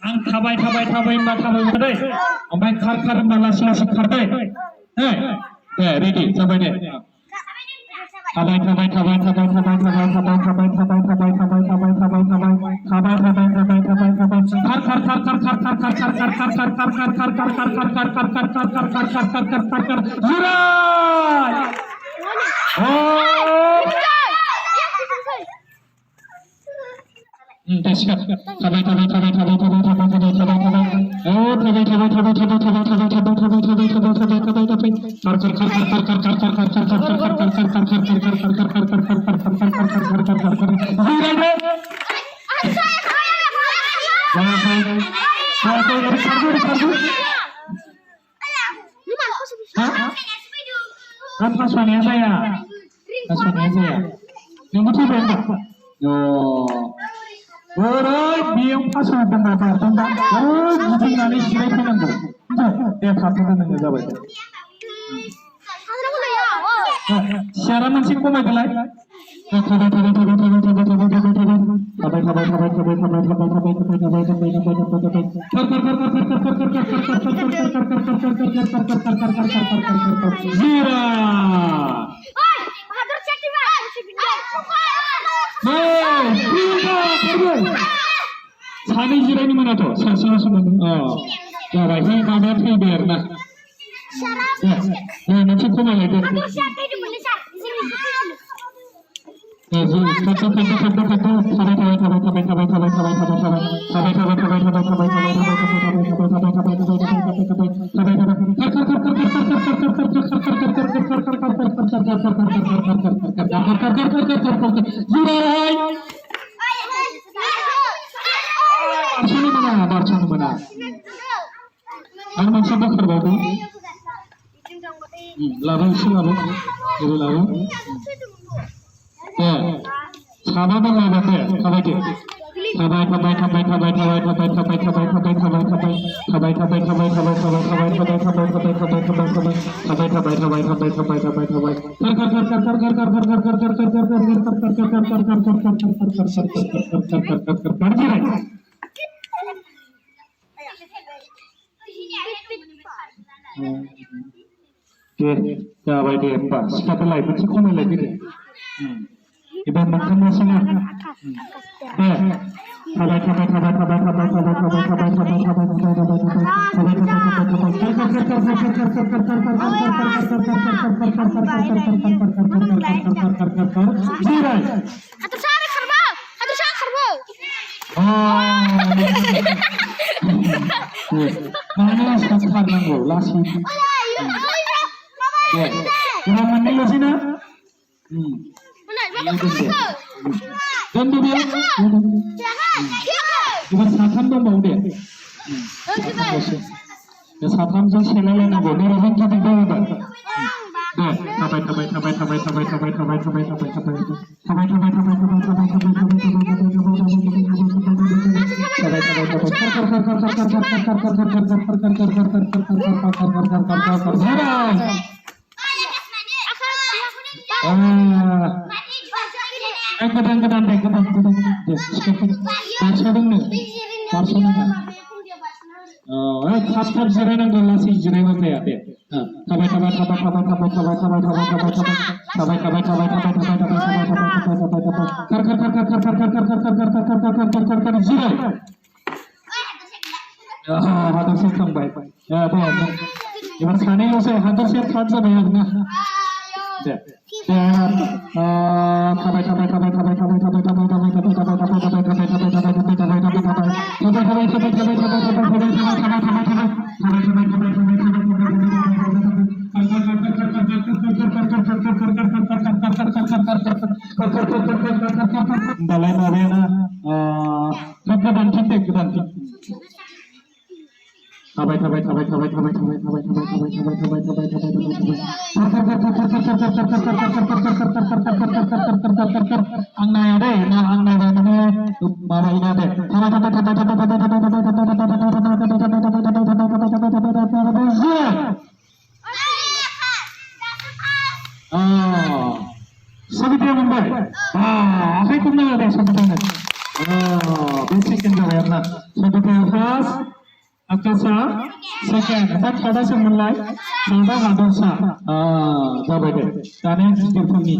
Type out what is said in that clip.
आं थाबाय होनबा थाबायबो दै ओमफ्राय खार होनबा लासै खार दै दे रेडि जाबाय दे थाबाय बियाव पासवर्ड दंबा बारदोंबा गिदिंनानै सिराय फैनांगौ दे फारसेबो नोङो जाबाय सियारा मोनसे खमायदोलाय सानै जिरायनो मोनाथ' सासेल'सो मोनो जाबाय माबाया फैबाय आरो ना मोनसे खमायलायदो बारस'नो मोना आरो मोनसे बोखारबावदो लाबो एसे लाबो जेबो लाबो दे साबा दङ दे थाबायदो जाबाय दे होमबा सिखादो लाय मोनसे खमायलायदो दे एबार मोनथामनोसैना दे थाबाय mana sekarang nanggo lasi deh cuma menilai sih na dan dia cuma satam dong bau deh ya satam sih selesai nanggo nerahan kita bawa deh थाब जिरायनांगौ लासै जिरायबा जाया दे थाबाय जिराय हादरसे थांबाय एबार सानैल'सै हादरसे थाब जाबाय आरोना दे थाबाय होमबालाय माबायाना गोदानथिं दे गोदानथिं थाबाय आं नाया दे ना आं नायबाय माने माबायोना दे सुबिदा मोनबाय आखाइ खबनाङा दे सुबिदानो बे सेकेन्ड जाबाय आरोना सुबिदाया first Akasa second obat kada semenlai Nada Hadosa जाबाय दे दाने गिदिरफोरनि